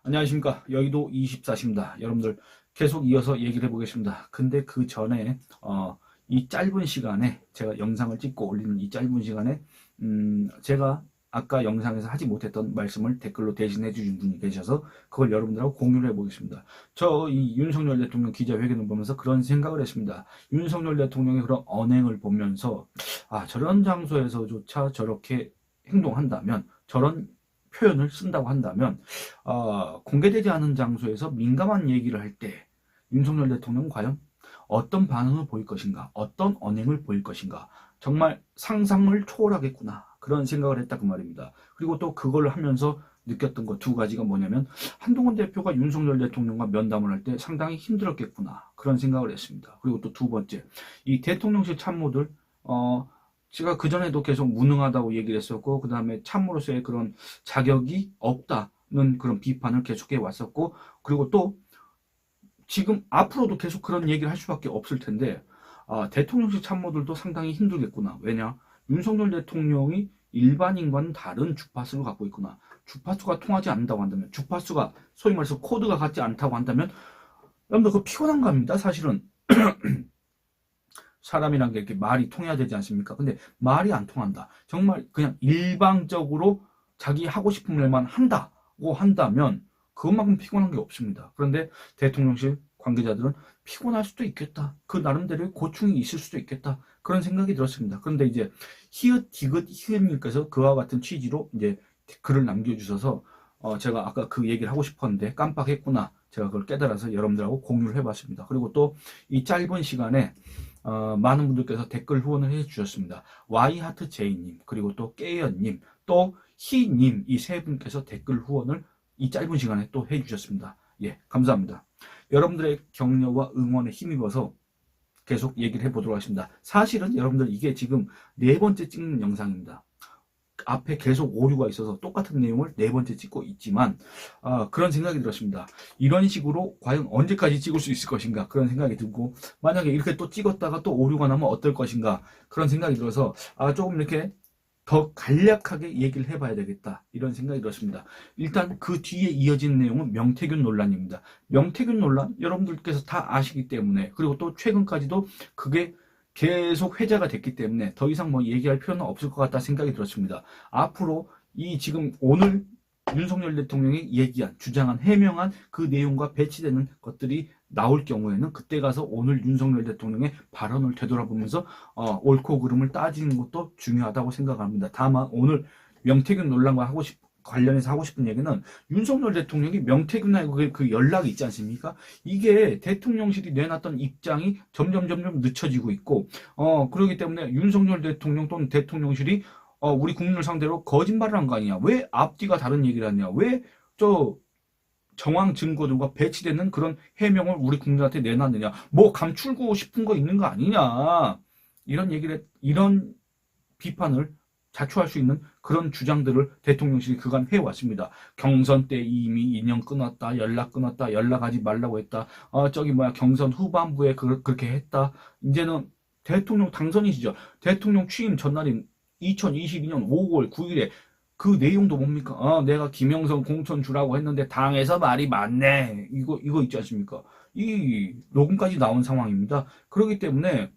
안녕하십니까. 여의도 24시입니다. 여러분들 계속 이어서 얘기를 해보겠습니다. 근데 그 전에 이 짧은 시간에 제가 영상을 찍고 올리는 이 짧은 시간에 제가 아까 영상에서 하지 못했던 말씀을 댓글로 대신해 주신 분이 계셔서 그걸 여러분들하고 공유를 해보겠습니다. 저 이 윤석열 대통령 기자회견을 보면서 그런 생각을 했습니다. 윤석열 대통령의 그런 언행을 보면서 저런 장소에서조차 저렇게 행동한다면, 저런 표현을 쓴다고 한다면 공개되지 않은 장소에서 민감한 얘기를 할 때 윤석열 대통령은 과연 어떤 반응을 보일 것인가, 어떤 언행을 보일 것인가, 정말 상상을 초월하겠구나, 그런 생각을 했다 그 말입니다. 그리고 또 그걸 하면서 느꼈던 것 두 가지가 뭐냐면, 한동훈 대표가 윤석열 대통령과 면담을 할 때 상당히 힘들었겠구나, 그런 생각을 했습니다. 그리고 또 두 번째, 이 대통령실 참모들 제가 그전에도 계속 무능하다고 얘기를 했었고, 그 다음에 참모로서의 그런 자격이 없다는 그런 비판을 계속해 왔었고, 그리고 또 지금 앞으로도 계속 그런 얘기를 할 수밖에 없을 텐데, 대통령실 참모들도 상당히 힘들겠구나. 왜냐? 윤석열 대통령이 일반인과는 다른 주파수를 갖고 있구나. 주파수가 통하지 않는다고 한다면, 주파수가 소위 말해서 코드가 같지 않다고 한다면, 여러분들 그 피곤한 겁니다, 사실은. 사람이란 게 이렇게 말이 통해야 되지 않습니까? 근데 말이 안 통한다. 정말 그냥 일방적으로 자기 하고 싶은 말만 한다고 한다면 그것만큼 피곤한 게 없습니다. 그런데 대통령실 관계자들은 피곤할 수도 있겠다. 그 나름대로의 고충이 있을 수도 있겠다. 그런 생각이 들었습니다. 그런데 이제 히읗, 디귿, 히읗님께서 그와 같은 취지로 이제 글을 남겨주셔서 제가 아까 그 얘기를 하고 싶었는데 깜빡했구나. 제가 그걸 깨달아서 여러분들하고 공유를 해봤습니다. 그리고 또 이 짧은 시간에 많은 분들께서 댓글 후원을 해주셨습니다. Y하트제이님, 그리고 또 깨연님, 또 희님, 이 세 분께서 댓글 후원을 이 짧은 시간에 또 해주셨습니다. 예, 감사합니다. 여러분들의 격려와 응원에 힘입어서 계속 얘기를 해보도록 하겠습니다. 사실은 여러분들 이게 지금 네 번째 찍는 영상입니다. 앞에 계속 오류가 있어서 똑같은 내용을 네 번째 찍고 있지만 그런 생각이 들었습니다. 이런 식으로 과연 언제까지 찍을 수 있을 것인가, 그런 생각이 들고, 만약에 이렇게 또 찍었다가 또 오류가 나면 어떨 것인가, 그런 생각이 들어서 조금 이렇게 더 간략하게 얘기를 해봐야 되겠다, 이런 생각이 들었습니다. 일단 그 뒤에 이어지는 내용은 명태균 논란입니다. 명태균 논란 여러분들께서 다 아시기 때문에, 그리고 또 최근까지도 그게 계속 회자가 됐기 때문에 더 이상 뭐 얘기할 필요는 없을 것 같다 생각이 들었습니다. 앞으로 이 지금 오늘 윤석열 대통령이 얘기한, 주장한, 해명한 그 내용과 배치되는 것들이 나올 경우에는 그때 가서 오늘 윤석열 대통령의 발언을 되돌아보면서 옳고 그름을 따지는 것도 중요하다고 생각합니다. 다만 오늘 명태균 논란과 관련해서 하고 싶은 얘기는, 윤석열 대통령이 명태균하고 그 연락이 있지 않습니까? 이게 대통령실이 내놨던 입장이 점점 늦춰지고 있고, 그러기 때문에 윤석열 대통령 또는 대통령실이 우리 국민을 상대로 거짓말을 한 거 아니냐? 왜 앞뒤가 다른 얘기를 하냐? 왜 정황 증거들과 배치되는 그런 해명을 우리 국민한테 내놨느냐? 뭐 감추고 싶은 거 있는 거 아니냐? 이런 비판을 자초할 수 있는 그런 주장들을 대통령실이 그간 해왔습니다. 경선 때 이미 인연 끊었다, 연락 끊었다, 연락하지 말라고 했다, 경선 후반부에 그렇게 했다. 이제는 대통령 당선이시죠. 대통령 취임 전날인 2022년 5월 9일에 그 내용도 뭡니까? 내가 김영선 공천 주라고 했는데 당에서 말이 많네. 이거 있지 않습니까? 이 녹음까지 나온 상황입니다. 그렇기 때문에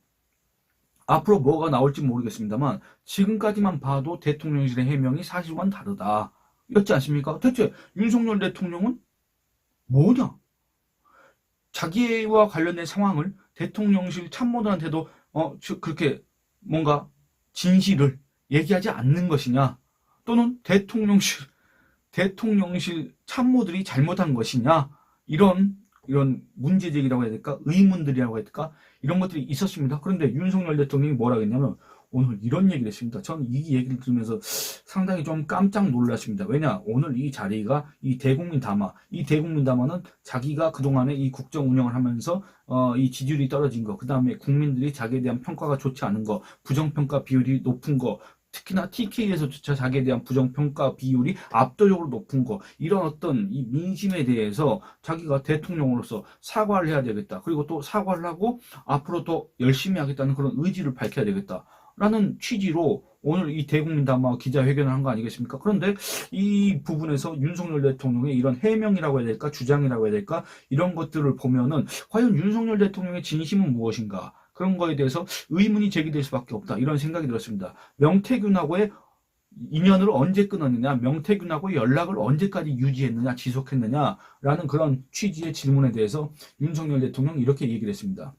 앞으로 뭐가 나올지 모르겠습니다만, 지금까지만 봐도 대통령실의 해명이 사실과는 다르다, 였지 않습니까? 대체 윤석열 대통령은 뭐냐? 자기와 관련된 상황을 대통령실 참모들한테도 그렇게 뭔가 진실을 얘기하지 않는 것이냐, 또는 대통령실 참모들이 잘못한 것이냐, 이런 문제 제기라고 해야 될까, 의문들이라고 해야 될까, 이런 것들이 있었습니다. 그런데 윤석열 대통령이 뭐라고 했냐면 오늘 이런 얘기를 했습니다. 저는 이 얘기를 들으면서 상당히 좀 깜짝 놀랐습니다. 왜냐, 오늘 이 자리가 이 대국민 담화는 자기가 그동안에 이 국정 운영을 하면서 이 지지율이 떨어진 거, 그 다음에 국민들이 자기에 대한 평가가 좋지 않은 거, 부정평가 비율이 높은 거, 특히나 TK에서조차 자기에 대한 부정평가 비율이 압도적으로 높은 거, 이런 어떤 이 민심에 대해서 자기가 대통령으로서 사과를 해야 되겠다. 그리고 또 사과를 하고 앞으로 더 열심히 하겠다는 그런 의지를 밝혀야 되겠다. 라는 취지로 오늘 이 대국민담화 기자회견을 한 거 아니겠습니까? 그런데 이 부분에서 윤석열 대통령의 이런 해명이라고 해야 될까, 주장이라고 해야 될까, 이런 것들을 보면은 과연 윤석열 대통령의 진심은 무엇인가? 그런 거에 대해서 의문이 제기될 수밖에 없다. 이런 생각이 들었습니다. 명태균하고의 인연을 언제 끊었느냐, 명태균하고 연락을 언제까지 유지했느냐, 지속했느냐라는 그런 취지의 질문에 대해서 윤석열 대통령이 이렇게 얘기를 했습니다.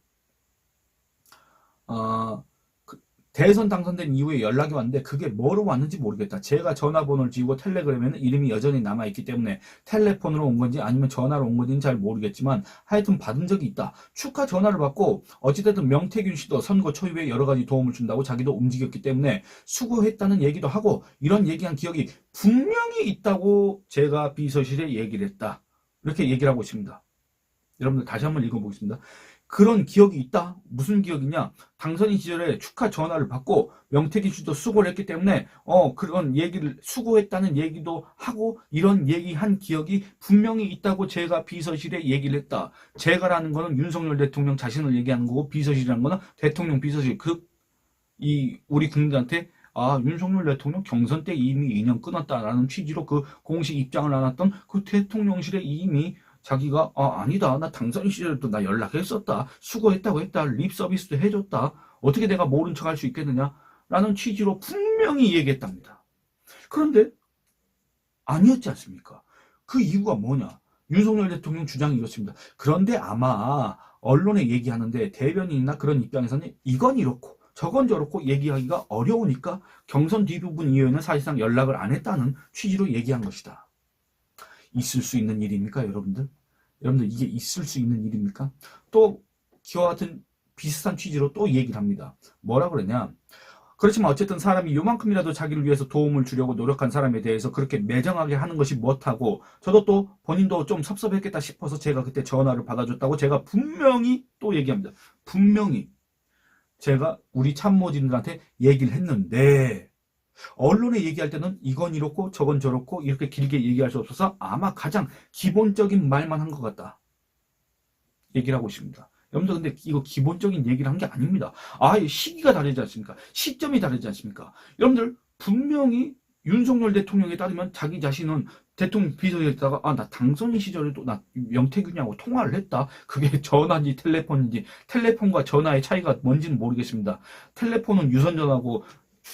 대선 당선된 이후에 연락이 왔는데 그게 뭐로 왔는지 모르겠다. 제가 전화번호를 지우고 텔레그램에는 이름이 여전히 남아있기 때문에 텔레폰으로 온 건지 아니면 전화로 온 건지는 잘 모르겠지만 하여튼 받은 적이 있다. 축하 전화를 받고 어찌됐든 명태균 씨도 선거 초유에 여러 가지 도움을 준다고 자기도 움직였기 때문에 수고했다는 얘기도 하고 이런 얘기한 기억이 분명히 있다고 제가 비서실에 얘기를 했다. 이렇게 얘기를 하고 있습니다. 여러분들 다시 한번 읽어보겠습니다. 그런 기억이 있다. 무슨 기억이냐? 당선인 시절에 축하 전화를 받고 명태균 씨도 수고를 했기 때문에 그런 얘기를 수고했다는 얘기도 하고 이런 얘기한 기억이 분명히 있다고 제가 비서실에 얘기를 했다. 제가라는 거는 윤석열 대통령 자신을 얘기하는 거고 비서실이라는 거는 대통령 비서실 우리 국민들한테 윤석열 대통령 경선 때 이미 인연 끊었다라는 취지로 그 공식 입장을 나눴던 그 대통령실에 이미 자기가 아니다. 나 당선 시절에도 나 연락했었다. 수고했다고 했다. 립 서비스도 해줬다. 어떻게 내가 모른 척 할 수 있겠느냐? 라는 취지로 분명히 얘기했답니다. 그런데 아니었지 않습니까? 그 이유가 뭐냐? 윤석열 대통령 주장이 이렇습니다. 그런데 아마 언론에 얘기하는데 대변인이나 그런 입장에서는 이건 이렇고 저건 저렇고 얘기하기가 어려우니까 경선 뒷부분 이후에는 사실상 연락을 안 했다는 취지로 얘기한 것이다. 있을 수 있는 일입니까, 여러분들? 여러분들 이게 있을 수 있는 일입니까? 또 기와 같은 비슷한 취지로 또 얘기를 합니다. 뭐라 그러냐? 그렇지만 어쨌든 사람이 요만큼이라도 자기를 위해서 도움을 주려고 노력한 사람에 대해서 그렇게 매정하게 하는 것이 못하고 저도 또 본인도 좀 섭섭했겠다 싶어서 제가 그때 전화를 받아줬다고 제가 분명히 또 얘기합니다. 분명히 제가 우리 참모진들한테 얘기를 했는데 언론에 얘기할 때는 이건 이렇고 저건 저렇고 이렇게 길게 얘기할 수 없어서 아마 가장 기본적인 말만 한 것 같다. 얘기를 하고 있습니다. 여러분들 근데 이거 기본적인 얘기를 한 게 아닙니다. 시기가 다르지 않습니까? 시점이 다르지 않습니까? 여러분들 분명히 윤석열 대통령에 따르면 자기 자신은 대통령 비서실에다가 나 당선인 시절에도 나 명태균이하고 통화를 했다. 그게 전화인지 텔레폰인지 텔레폰과 전화의 차이가 뭔지는 모르겠습니다. 텔레폰은 유선전화고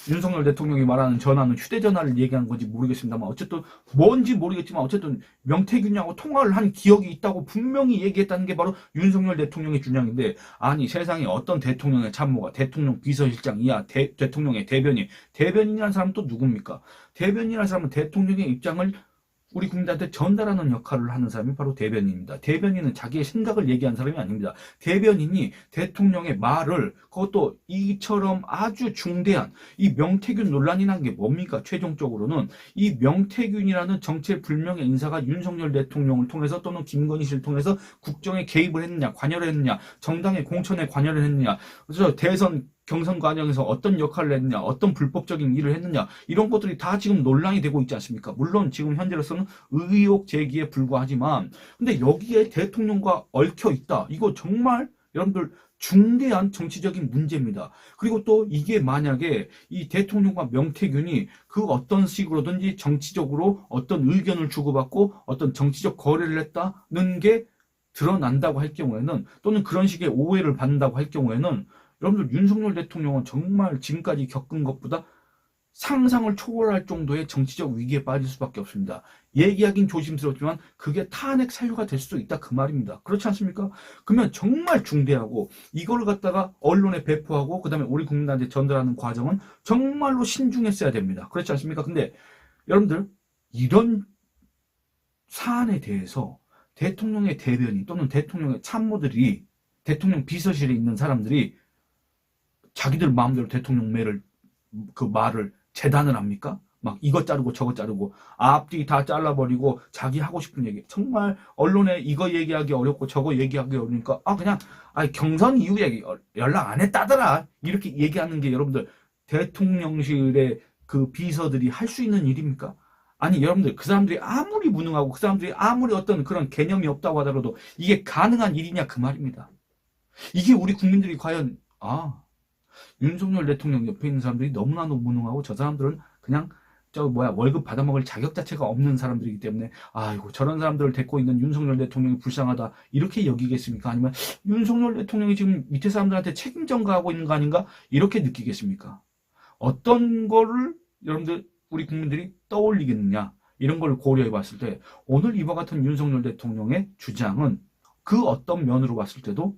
윤석열 대통령이 말하는 전화는 휴대전화를 얘기하는 건지 모르겠습니다만 어쨌든 뭔지 모르겠지만 어쨌든 명태균하고 통화를 한 기억이 있다고 분명히 얘기했다는 게 바로 윤석열 대통령의 주장인데 아니 세상에 어떤 대통령의 참모가 대통령 비서실장이야 대통령의 대변인이라는 사람은 또 누굽니까? 대변인이라는 사람은 대통령의 입장을 우리 국민들한테 전달하는 역할을 하는 사람이 바로 대변인입니다. 대변인은 자기의 생각을 얘기하는 사람이 아닙니다. 대변인이 대통령의 말을 그것도 이처럼 아주 중대한 이 명태균 논란이라는 게 뭡니까? 최종적으로는 이 명태균이라는 정체불명의 인사가 윤석열 대통령을 통해서 또는 김건희 씨를 통해서 국정에 개입을 했느냐, 관여를 했느냐, 정당의 공천에 관여를 했느냐, 그래서 대선 경선 과정에서 어떤 역할을 했느냐, 어떤 불법적인 일을 했느냐 이런 것들이 다 지금 논란이 되고 있지 않습니까? 물론 지금 현재로서는 의혹 제기에 불과하지만 근데 여기에 대통령과 얽혀 있다. 이거 정말 여러분들 중대한 정치적인 문제입니다. 그리고 또 이게 만약에 이 대통령과 명태균이 그 어떤 식으로든지 정치적으로 어떤 의견을 주고받고 어떤 정치적 거래를 했다는 게 드러난다고 할 경우에는 또는 그런 식의 오해를 받는다고 할 경우에는 여러분들 윤석열 대통령은 정말 지금까지 겪은 것보다 상상을 초월할 정도의 정치적 위기에 빠질 수밖에 없습니다. 얘기하긴 조심스럽지만 그게 탄핵 사유가 될 수도 있다 그 말입니다. 그렇지 않습니까? 그러면 정말 중대하고 이걸 갖다가 언론에 배포하고 그다음에 우리 국민들한테 전달하는 과정은 정말로 신중했어야 됩니다. 그렇지 않습니까? 근데 여러분들 이런 사안에 대해서 대통령의 대변인 또는 대통령의 참모들이 대통령 비서실에 있는 사람들이 자기들 마음대로 대통령 말을 재단을 합니까? 막 이것 자르고 저것 자르고 앞뒤 다 잘라버리고 자기 하고 싶은 얘기 정말 언론에 이거 얘기하기 어렵고 저거 얘기하기 어려우니까 그냥 경선 이후에 연락 안 했다더라 이렇게 얘기하는 게 여러분들 대통령실의 그 비서들이 할 수 있는 일입니까? 아니 여러분들 그 사람들이 아무리 무능하고 그 사람들이 아무리 어떤 그런 개념이 없다고 하더라도 이게 가능한 일이냐 그 말입니다. 이게 우리 국민들이 과연 윤석열 대통령 옆에 있는 사람들이 너무나도 무능하고 저 사람들은 그냥 월급 받아먹을 자격 자체가 없는 사람들이기 때문에 아이고 저런 사람들을 데리고 있는 윤석열 대통령이 불쌍하다 이렇게 여기겠습니까? 아니면 윤석열 대통령이 지금 밑에 사람들한테 책임 전가하고 있는 거 아닌가? 이렇게 느끼겠습니까? 어떤 거를 여러분들 우리 국민들이 떠올리겠느냐 이런 걸 고려해 봤을 때 오늘 이와 같은 윤석열 대통령의 주장은 그 어떤 면으로 봤을 때도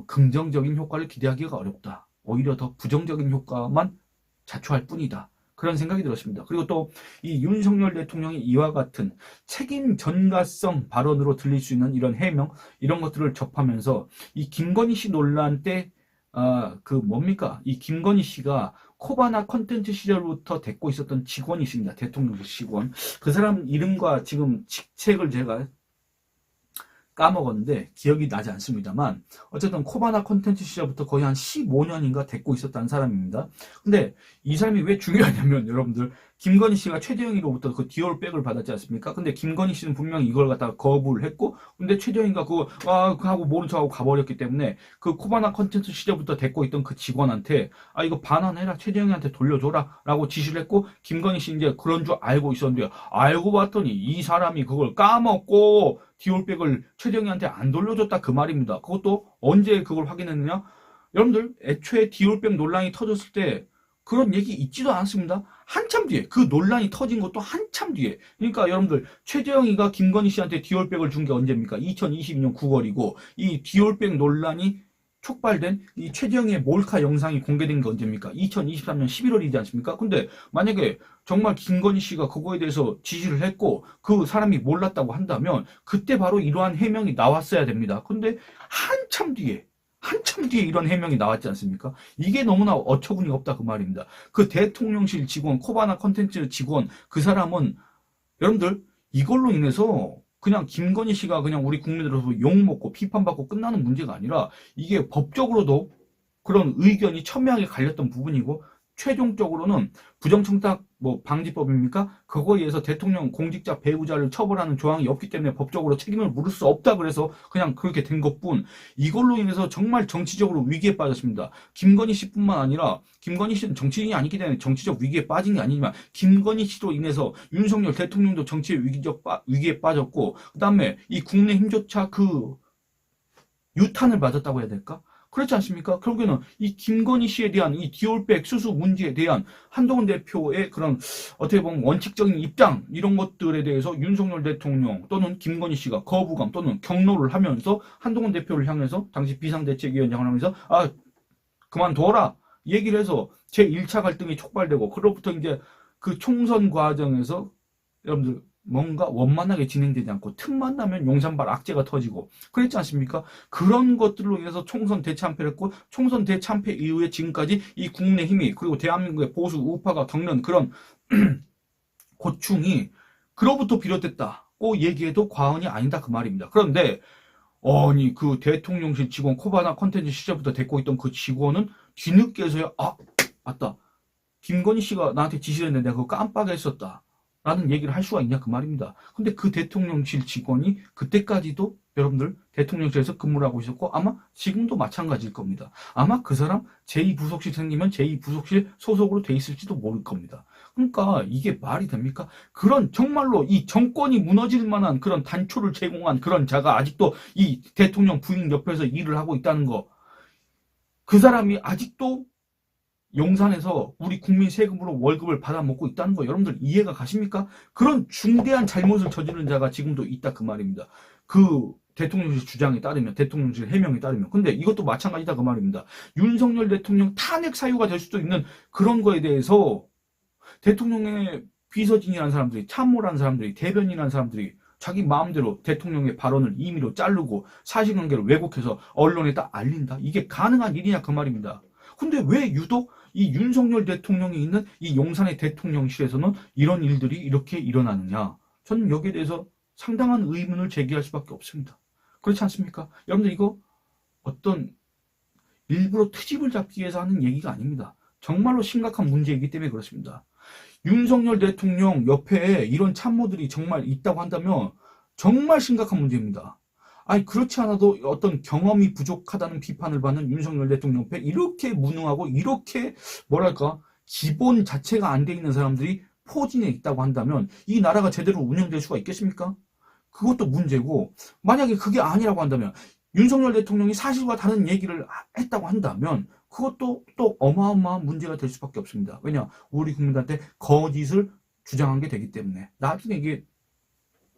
긍정적인 효과를 기대하기가 어렵다. 오히려 더 부정적인 효과만 자초할 뿐이다. 그런 생각이 들었습니다. 그리고 또 이 윤석열 대통령이 이와 같은 책임 전가성 발언으로 들릴 수 있는 이런 해명 이런 것들을 접하면서 이 김건희 씨 논란 때 이 김건희 씨가 코바나 컨텐츠 시절부터 데리고 있었던 직원이 있습니다. 대통령실 직원. 그 사람 이름과 지금 직책을 제가 까먹었는데 기억이 나지 않습니다만 어쨌든 코바나 컨텐츠 시절부터 거의 한 15년인가 데리고 있었다는 사람입니다. 근데 이 사람이 왜 중요하냐면 여러분들 김건희 씨가 최재형이로부터 그 디올백을 받았지 않습니까? 근데 김건희 씨는 분명히 이걸 갖다가 거부를 했고 근데 최재형이가 그거 하고 모른 척하고 가버렸기 때문에 그 코바나 컨텐츠 시절부터 데리고 있던 그 직원한테 이거 반환해라 최재형한테 돌려줘라 라고 지시를 했고 김건희 씨 이제 그런 줄 알고 있었는데 알고 봤더니 이 사람이 그걸 까먹고 디올백을 최재형한테 안 돌려줬다 그 말입니다. 그것도 언제 그걸 확인했느냐? 여러분들 애초에 디올백 논란이 터졌을 때 그런 얘기 있지도 않았습니다. 한참 뒤에 그 논란이 터진 것도 한참 뒤에 그러니까 여러분들 최재형이가 김건희 씨한테 디올백을 준 게 언제입니까? 2022년 9월이고 이 디올백 논란이 촉발된 이 최재형의 몰카 영상이 공개된 게 언제입니까? 2023년 11월이지 않습니까? 근데 만약에 정말 김건희 씨가 그거에 대해서 지시를 했고 그 사람이 몰랐다고 한다면 그때 바로 이러한 해명이 나왔어야 됩니다. 근데 한참 뒤에 이런 해명이 나왔지 않습니까? 이게 너무나 어처구니 없다 그 말입니다. 그 대통령실 직원, 코바나 컨텐츠 직원 그 사람은 여러분들 이걸로 인해서 그냥 김건희 씨가 그냥 우리 국민들로서 욕먹고 비판받고 끝나는 문제가 아니라 이게 법적으로도 그런 의견이 첨예하게 갈렸던 부분이고 최종적으로는 부정청탁 방지법입니까? 그거에 의해서 대통령 공직자 배우자를 처벌하는 조항이 없기 때문에 법적으로 책임을 물을 수 없다 그래서 그냥 그렇게 된 것뿐 이걸로 인해서 정말 정치적으로 위기에 빠졌습니다. 김건희 씨뿐만 아니라 김건희 씨는 정치인이 아니기 때문에 정치적 위기에 빠진 게 아니지만 김건희 씨로 인해서 윤석열 대통령도 정치의 위기에 빠졌고 그 다음에 이 국민의힘조차 그 유탄을 맞았다고 해야 될까? 그렇지 않습니까? 결국에는 이 김건희 씨에 대한 이 디올백 수수 문제에 대한 한동훈 대표의 그런 어떻게 보면 원칙적인 입장 이런 것들에 대해서 윤석열 대통령 또는 김건희 씨가 거부감 또는 경로를 하면서 한동훈 대표를 향해서 당시 비상대책위원장을 하면서 그만둬라 얘기를 해서 제1차 갈등이 촉발되고 그로부터 이제 그 총선 과정에서 여러분들 뭔가 원만하게 진행되지 않고 틈만 나면 용산발 악재가 터지고 그랬지 않습니까? 그런 것들로 인해서 총선 대참패를 했고 총선 대참패 이후에 지금까지 이 국민의힘이 그리고 대한민국의 보수 우파가 겪는 그런 고충이 그로부터 비롯됐다고 얘기해도 과언이 아니다 그 말입니다. 그런데 아니 그 대통령실 직원 코바나 컨텐츠 시절부터 데리고 있던 그 직원은 뒤늦게서야 맞다 김건희 씨가 나한테 지시를 했는데 내가 그거 깜빡했었다 라는 얘기를 할 수가 있냐 그 말입니다. 근데 그 대통령실 직원이 그때까지도 여러분들 대통령실에서 근무를 하고 있었고 아마 지금도 마찬가지일 겁니다. 아마 그 사람 제2부속실 생기면 제2부속실 소속으로 돼 있을지도 모를 겁니다. 그러니까 이게 말이 됩니까? 그런 정말로 이 정권이 무너질 만한 그런 단초를 제공한 그런 자가 아직도 이 대통령 부인 옆에서 일을 하고 있다는 거 그 사람이 아직도 용산에서 우리 국민 세금으로 월급을 받아먹고 있다는 거 여러분들 이해가 가십니까? 그런 중대한 잘못을 저지른 자가 지금도 있다 그 말입니다. 그 대통령실 주장에 따르면 대통령실 해명에 따르면 근데 이것도 마찬가지다 그 말입니다. 윤석열 대통령 탄핵 사유가 될 수도 있는 그런 거에 대해서 대통령의 비서진이라는 사람들이 참모라는 사람들이 대변인이라는 사람들이 자기 마음대로 대통령의 발언을 임의로 자르고 사실관계를 왜곡해서 언론에 다 알린다. 이게 가능한 일이냐 그 말입니다. 근데 왜 유독 이 윤석열 대통령이 있는 이 용산의 대통령실에서는 이런 일들이 이렇게 일어나느냐. 저는 여기에 대해서 상당한 의문을 제기할 수밖에 없습니다. 그렇지 않습니까? 여러분들 이거 어떤 일부러 트집을 잡기 위해서 하는 얘기가 아닙니다. 정말로 심각한 문제이기 때문에 그렇습니다. 윤석열 대통령 옆에 이런 참모들이 정말 있다고 한다면 정말 심각한 문제입니다. 아니 그렇지 않아도 어떤 경험이 부족하다는 비판을 받는 윤석열 대통령 앞에 이렇게 무능하고 이렇게 뭐랄까 기본 자체가 안 돼 있는 사람들이 포진해 있다고 한다면 이 나라가 제대로 운영될 수가 있겠습니까? 그것도 문제고 만약에 그게 아니라고 한다면 윤석열 대통령이 사실과 다른 얘기를 했다고 한다면 그것도 또 어마어마한 문제가 될 수밖에 없습니다. 왜냐? 우리 국민들한테 거짓을 주장한 게 되기 때문에 나중에 이게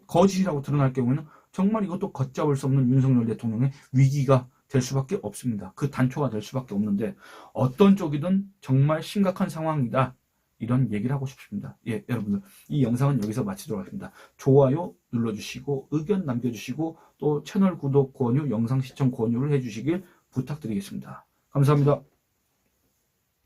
거짓이라고 드러날 경우에는 정말 이것도 걷잡을 수 없는 윤석열 대통령의 위기가 될 수밖에 없습니다. 그 단초가 될 수밖에 없는데 어떤 쪽이든 정말 심각한 상황이다. 이런 얘기를 하고 싶습니다. 예, 여러분들 이 영상은 여기서 마치도록 하겠습니다. 좋아요 눌러주시고 의견 남겨주시고 또 채널 구독 권유, 영상 시청 권유를 해주시길 부탁드리겠습니다. 감사합니다.